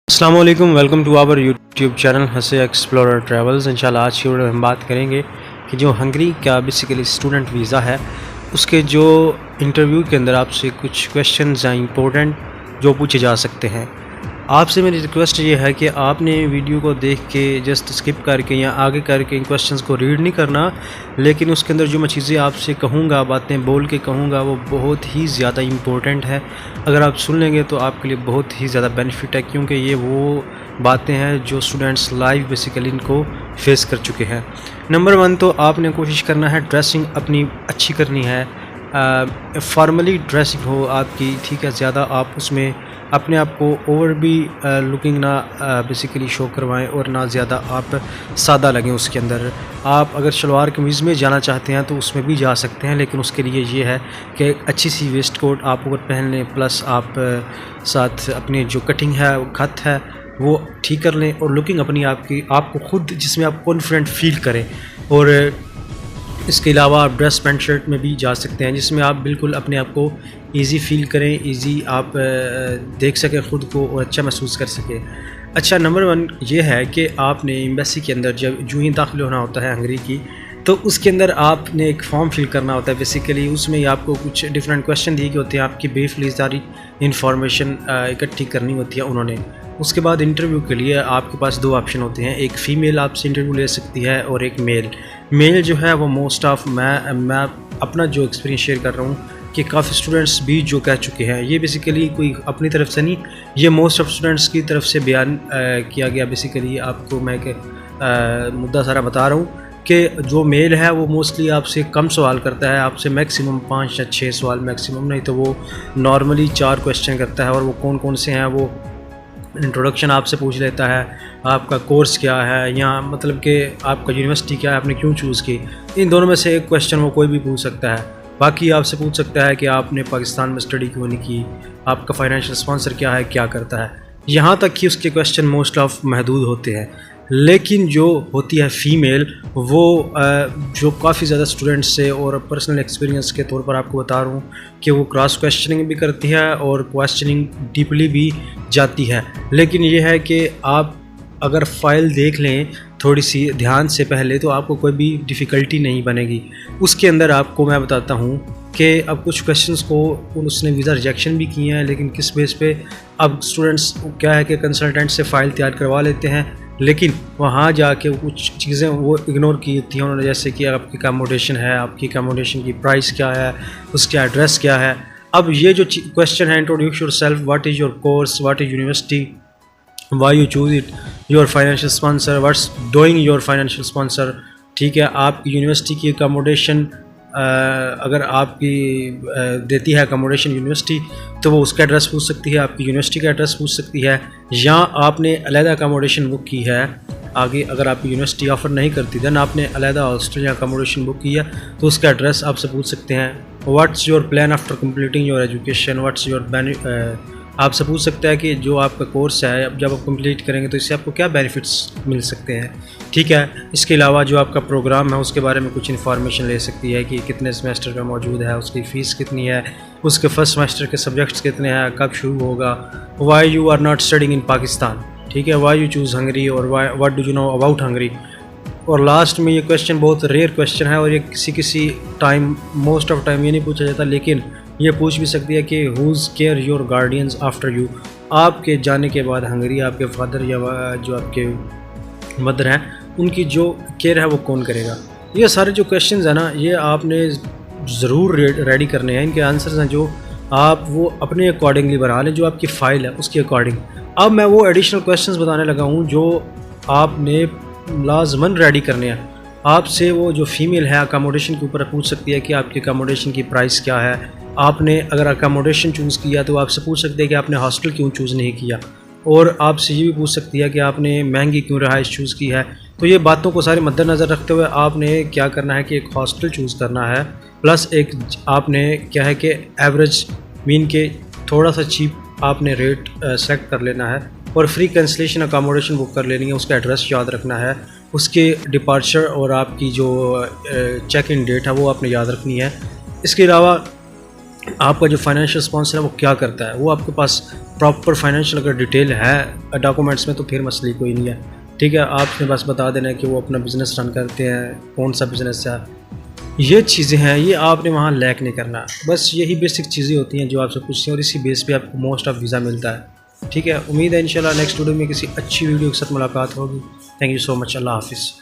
अस्सलाम वालेकुम, welcome to our YouTube channel हंसे एक्सप्लोरर ट्रैवल्स। इंशाल्लाह आज की वीडियो में हम बात करेंगे कि जो हंगरी का बेसिकली स्टूडेंट वीज़ा है उसके जो इंटरव्यू के अंदर आपसे कुछ क्वेश्चंस हैं इंपॉर्टेंट जो पूछे जा सकते हैं। आपसे मेरी रिक्वेस्ट ये है कि आपने वीडियो को देख के जस्ट स्किप करके या आगे करके इन क्वेश्चंस को रीड नहीं करना, लेकिन उसके अंदर जो मैं चीज़ें आपसे कहूँगा, बातें बोल के कहूँगा, वो बहुत ही ज़्यादा इम्पोर्टेंट है। अगर आप सुन लेंगे तो आपके लिए बहुत ही ज़्यादा बेनिफिट है, क्योंकि ये वो बातें हैं जो स्टूडेंट्स लाइव बेसिकली इनको फेस कर चुके हैं। नंबर 1 तो आपने कोशिश करना है ड्रेसिंग अपनी अच्छी करनी है, फॉर्मली ड्रेसिंग हो आपकी, ठीक है। ज़्यादा आप उसमें अपने आप को ओवर भी लुकिंग ना बेसिकली शो करवाएं और ना ज़्यादा आप सादा लगें उसके अंदर। आप अगर शलवार कमीज़ में जाना चाहते हैं तो उसमें भी जा सकते हैं, लेकिन उसके लिए ये है कि एक अच्छी सी वेस्ट कोट आप अगर पहन लें, प्लस आप साथ अपनी जो कटिंग है, खत है, वो ठीक कर लें और लुकिंग अपनी आपको खुद जिसमें आप कॉन्फिडेंट फील करें। और इसके अलावा आप ड्रेस पैंट शर्ट में भी जा सकते हैं जिसमें आप बिल्कुल अपने आप को ईज़ी फ़ील करें, ईज़ी आप देख सकें ख़ुद को और अच्छा महसूस कर सकें। अच्छा, नंबर 1 ये है कि आपने एम्बेसी के अंदर जब जो ही दाखिल होना होता है हंगरी की, तो उसके अंदर आपने एक फॉर्म फिल करना होता है। बेसिकली उसमें आपको कुछ डिफरेंट क्वेश्चन दिए गए होते हैं, आपकी ब्रीफली सारी इंफॉर्मेशन इकट्ठी करनी होती है उन्होंने। उसके बाद इंटरव्यू के लिए आपके पास 2 ऑप्शन होते हैं, एक फ़ीमेल आपसे इंटरव्यू ले सकती है और एक मेल जो है वो मोस्ट ऑफ मैं अपना जो एक्सपीरियंस शेयर कर रहा हूँ कि काफ़ी स्टूडेंट्स भी जो कह चुके हैं, ये बेसिकली कोई अपनी तरफ से नहीं, ये मोस्ट ऑफ स्टूडेंट्स की तरफ से बयान किया गया। बेसिकली आपको मैं मुद्दा सारा बता रहा हूँ कि जो मेल है वो मोस्टली आपसे कम सवाल करता है, आपसे मैक्सिमम 5 या 6 सवाल मैक्सिमम, नहीं तो वो नॉर्मली 4 क्वेश्चन करता है। और वो कौन कौन से हैं, वो इंट्रोडक्शन आपसे पूछ लेता है, आपका कोर्स क्या है, या मतलब कि आपका यूनिवर्सिटी क्या है, आपने क्यों चूज़ की। इन दोनों में से एक क्वेश्चन वो कोई भी पूछ सकता है। बाकी आपसे पूछ सकता है कि आपने पाकिस्तान में स्टडी क्यों नहीं की, आपका फाइनेंशियल स्पॉन्सर क्या है, क्या करता है। यहाँ तक कि उसके क्वेश्चन मोस्ट ऑफ महदूद होते हैं। लेकिन जो होती है फ़ीमेल, वो जो काफ़ी ज़्यादा स्टूडेंट्स से और पर्सनल एक्सपीरियंस के तौर पर आपको बता रहा हूँ कि वो क्रॉस क्वेश्चनिंग भी करती है और क्वेश्चनिंग डीपली भी जाती है। लेकिन ये है कि आप अगर फ़ाइल देख लें थोड़ी सी ध्यान से पहले, तो आपको कोई भी डिफ़िकल्टी नहीं बनेगी। उसके अंदर आपको मैं बताता हूँ कि अब कुछ क्वेश्चंस को उसने वीज़ा रिजेक्शन भी किए हैं, लेकिन किस बेस पे अब स्टूडेंट्स क्या है कि कंसल्टेंट से फ़ाइल तैयार करवा लेते हैं, लेकिन वहाँ जाके कुछ चीज़ें वो इग्नोर की होती हैं उन्होंने, जैसे कि आपकी अकोमोडेशन है, आपकी अकोमोडेशन की प्राइस क्या है, उसका एड्रेस क्या है। अब ये जो क्वेश्चन है, introduce yourself, what is your course, what is university, Y you choose it, your financial sponsor, what's doing your financial sponsor, ठीक है। आपकी यूनिवर्सिटी की अकोमोडेशन अगर आपकी देती है अकोमोडेशन यूनिवर्सिटी, तो वो उसका एड्रेस पूछ सकती है, आपकी यूनिवर्सिटी का एड्रेस पूछ सकती है, या आपने अलहदा अकोमोडेशन बुक की है आगे, अगर आपकी यूनिवर्सिटी ऑफ़र नहीं करती, दैन आपने अलहदा हॉस्टल या अकोमोडेशन बुक की है तो उसका एड्रेस आपसे पूछ सकते हैं। What's your plan after completing your education, what's your आपसे पूछ सकता है कि जो आपका कोर्स है जब आप कंप्लीट करेंगे तो इससे आपको क्या बेनिफिट्स मिल सकते हैं, ठीक है। इसके अलावा जो आपका प्रोग्राम है उसके बारे में कुछ इन्फॉर्मेशन ले सकती है कि कितने सेमेस्टर का मौजूद है, उसकी फ़ीस कितनी है, उसके फर्स्ट सेमेस्टर के सब्जेक्ट्स कितने हैं, कब शुरू होगा, why you are not studying in Pakistan, ठीक है, वाई यू चूज़ हंगरी, और what do you know about Hungary. और लास्ट में ये क्वेश्चन बहुत रेयर क्वेश्चन है और ये किसी टाइम मोस्ट ऑफ टाइम ये नहीं पूछा जाता, लेकिन ये पूछ भी सकती है कि who's care your guardians after you, आपके जाने के बाद हंगरी आपके फादर या जो आपके मदर हैं उनकी जो केयर है वो कौन करेगा। ये सारे जो क्वेश्चंस हैं ना, ये आपने ज़रूर रेडी करने हैं। इनके आंसर्स हैं जो आप वो अपने अकॉर्डिंगली बना लें, जो आपकी फ़ाइल है उसके अकॉर्डिंग। अब मैं वो एडिशनल क्वेश्चंस बताने लगा हूँ जो आपने लाजमन रेडी करने हैं। आपसे वो जो फ़ीमेल है अकोमोडेशन के ऊपर पूछ सकती है कि आपकी अकोमोडेशन की प्राइस क्या है। आपने अगर अकोमोडेशन चूज़ किया तो आपसे पूछ सकते हैं कि आपने हॉस्टल क्यों चूज़ नहीं किया, और आपसे ये भी पूछ सकती है कि आपने महंगी क्यों रहाइश चूज़ की है। तो ये बातों को सारे मद्देनज़र रखते हुए आपने क्या करना है कि एक हॉस्टल चूज़ करना है, प्लस एक आपने क्या है कि एवरेज मीन के थोड़ा सा चीप आपने रेट सेलेक्ट कर लेना है, और फ्री कैंसलेशन अकोमोडेशन बुक कर लेनी है। उसका एड्रेस याद रखना है, उसके डिपार्चर और आपकी जो चेक इन डेट है वो आपने याद रखनी है। इसके अलावा आपका जो फाइनेंशियल स्पॉन्सर है वो क्या करता है, वो आपके पास प्रॉपर फाइनेंशियल अगर डिटेल है डॉक्यूमेंट्स में तो फिर मसले कोई नहीं है। ठीक है, आपने बस बता देना है कि वो अपना बिज़नेस रन करते हैं, कौन सा बिज़नेस है, ये चीज़ें हैं, ये आपने वहाँ लैक नहीं करना। बस यही बेसिक चीज़ें होती हैं जो आपसे पूछती हैं और इसी बेस पे आपको मोस्ट ऑफ वीज़ा मिलता है। ठीक है, उम्मीद है इंशाल्लाह नेक्स्ट वीडियो में किसी अच्छी वीडियो के साथ मुलाकात होगी। Thank you so much. अल्लाह हाफ़िज़।